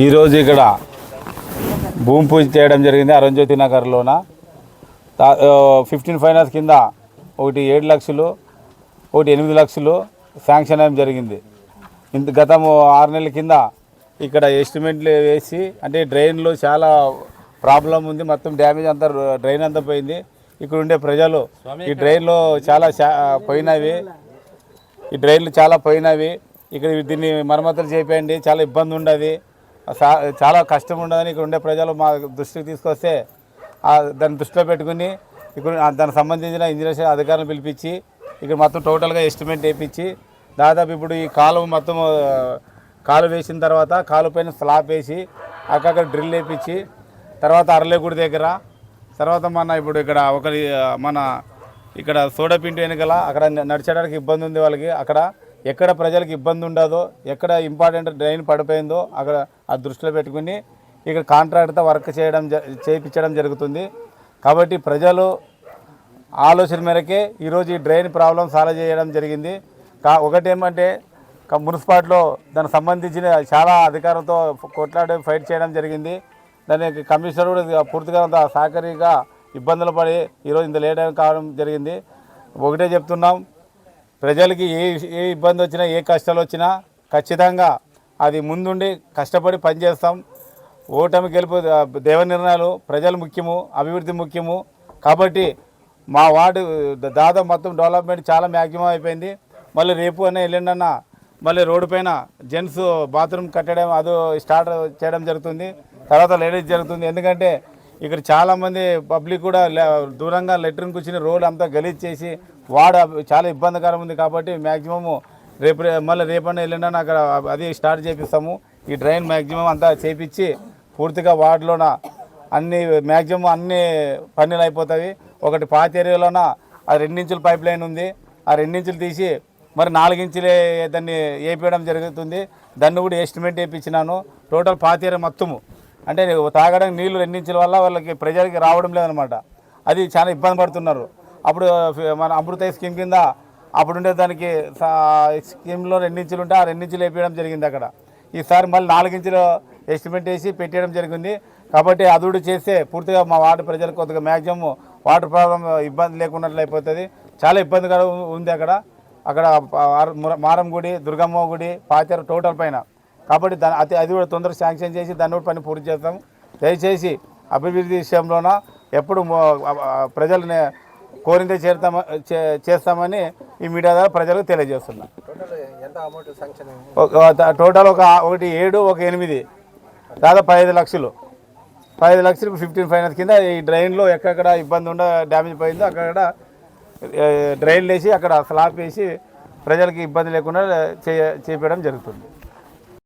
ఈరోజు ఇక్కడ భూమి పూజ చేయడం జరిగింది అరుణజ్యోతి నగర్లోన 15 ఫైనాన్స్ కింద ఒకటి 7 లక్షలు ఒకటి 8 లక్షలు శాంక్షన్ అయ్యడం జరిగింది. గతము 6 నెలల కింద ఇక్కడ ఎస్టిమేట్లు వేసి అంటే డ్రైన్లో చాలా ప్రాబ్లం ఉంది, మొత్తం డ్యామేజ్ అంతా డ్రైన్ అంతా పోయింది. ఇక్కడ ఉండే ప్రజలు ఈ డ్రైన్లో చాలా పోయినవి ఇక్కడ దీన్ని మరమ్మతులు చేయండి, చాలా ఇబ్బంది ఉండదు, చాలా కష్టం ఉండదని ఇక్కడ ఉండే ప్రజలు మా దృష్టికి తీసుకొస్తే దాన్ని దృష్టిలో పెట్టుకుని ఇక్కడ దానికి సంబంధించిన ఇంజనీర్స్ అధికారులను పిలిపించి ఇక్కడ మొత్తం టోటల్గా ఎస్టిమేట్ వేయించి దాదాపు ఇప్పుడు ఈ కాలువ మొత్తం కాలు వేసిన తర్వాత కాలు పైన స్లాబ్ వేసి అక్కడ డ్రిల్ వేయించి తర్వాత అరలేగుడి దగ్గర తర్వాత ఇప్పుడు ఇక్కడ ఇక్కడ సోడాపిండి వెనుకల అక్కడ నడిచడానికి ఇబ్బంది ఉంది వాళ్ళకి. అక్కడ ఎక్కడ ప్రజలకు ఇబ్బంది ఉండదో, ఎక్కడ ఇంపార్టెంట్ డ్రైన్ పడిపోయిందో అక్కడ ఆ దృష్టిలో పెట్టుకుని ఇక్కడ కాంట్రాక్ట్తో వర్క్ చేయించడం జరుగుతుంది. కాబట్టి ప్రజలు ఆలోచన మేరకే ఈరోజు ఈ డ్రైన్ ప్రాబ్లం సాల్వ్ చేయడం జరిగింది. ఒకటేమంటే మున్సిపాలిటీలో దానికి సంబంధించిన చాలా అధికారులతో కొట్లాడి ఫైట్ చేయడం జరిగింది. దానికి కమిషనర్ కూడా పూర్తిగా సహకరిగా ఇబ్బందులు పడి ఈరోజు ఇంత లేట్ కావడం జరిగింది. ఒకటే చెప్తున్నాం, ప్రజలకి ఏ ఇబ్బంది వచ్చినా ఏ కష్టాలు వచ్చినా ఖచ్చితంగా అది ముందుండి కష్టపడి పనిచేస్తాం. ఓటమి గెలుపు దేవ నిర్ణయాలు, ప్రజలు ముఖ్యము, అభివృద్ధి ముఖ్యము. కాబట్టి మా వార్డు దాదాపు మొత్తం డెవలప్మెంట్ చాలా మ్యాక్సిమం అయిపోయింది. మళ్ళీ రేపు అన్న ఎల్లుండన్నా మళ్ళీ రోడ్డు పైన జెంట్స్ బాత్రూమ్ కట్టడం అది స్టార్ట్ చేయడం జరుగుతుంది. తర్వాత లేడీస్ జరుగుతుంది. ఎందుకంటే ఇక్కడ చాలామంది పబ్లిక్ కూడా దూరంగా లెట్రిన్ కూర్చుని రోడ్ అంతా గలీజ్ చేసి చాలా ఇబ్బందికరం ఉంది. కాబట్టి మ్యాక్సిమము మళ్ళీ రేపన్నా ఎల్లుండన్నా అక్కడ అది స్టార్ట్ చేపిస్తాము. ఈ డ్రైన్ మ్యాక్సిమం అంతా చేపించి పూర్తిగా వార్డులోన మ్యాక్సిమం అన్ని పనులు అయిపోతాయి. ఒకటి పాత ఏరియాలోన ఆ 2 ఇంచుల పైప్ లైన్ ఉంది, ఆ 2 ఇంచులు తీసి మరి 4 ఇంచులే దాన్ని వేపించడం జరుగుతుంది. దాన్ని కూడా ఎస్టిమేట్ వేయించినాను. టోటల్ పాత ఏరియా మొత్తము అంటే తాగడానికి నీళ్లు 2 ఇంచుల వల్ల వాళ్ళకి ప్రజలకి రావడం లేదనమాట. అది చాలా ఇబ్బంది పడుతున్నారు. అప్పుడు మన అమృత స్కీమ్ కింద అప్పుడు ఉండే దానికి స్కీమ్లో 2 ఇంచులు ఉంటే ఆ 2 ఇంచులు వేపించడం జరిగింది. అక్కడ ఈసారి మళ్ళీ 4 ఇంచులు ఎస్టిమేట్ వేసి పెట్టేయడం జరిగింది. కాబట్టి అదుడు చేస్తే పూర్తిగా మా వార్డు ప్రజలకు కొద్దిగా మ్యాక్సిమం వాటర్ ప్రాబ్లం ఇబ్బంది లేకున్నట్లు అయిపోతుంది. చాలా ఇబ్బందిగా ఉంది అక్కడ మారం గుడి, దుర్గమ్మ గుడి, పాతేరు టోటల్ పైన. కాబట్టి అది కూడా తొందరగా శాంక్షన్ చేసి దాన్ని కూడా పని పూర్తి చేస్తాం. దయచేసి అభివృద్ధి విషయంలోన ఎప్పుడు ప్రజల్ని కోరిందే చేస్తామని ఈ మీడియా ద్వారా ప్రజలకు తెలియజేస్తున్నాం. టోటల్ ఒక 7 ఒక 8 దాదాపు 15 లక్షలు 15 ఫైనాన్స్ కింద ఈ డ్రైన్లో ఎక్కడెక్కడ ఇబ్బంది డ్యామేజ్ పోయిందో అక్కడ డ్రైన్లు వేసి అక్కడ స్లాబ్ వేసి ప్రజలకి ఇబ్బంది లేకుండా చేపించడం జరుగుతుంది.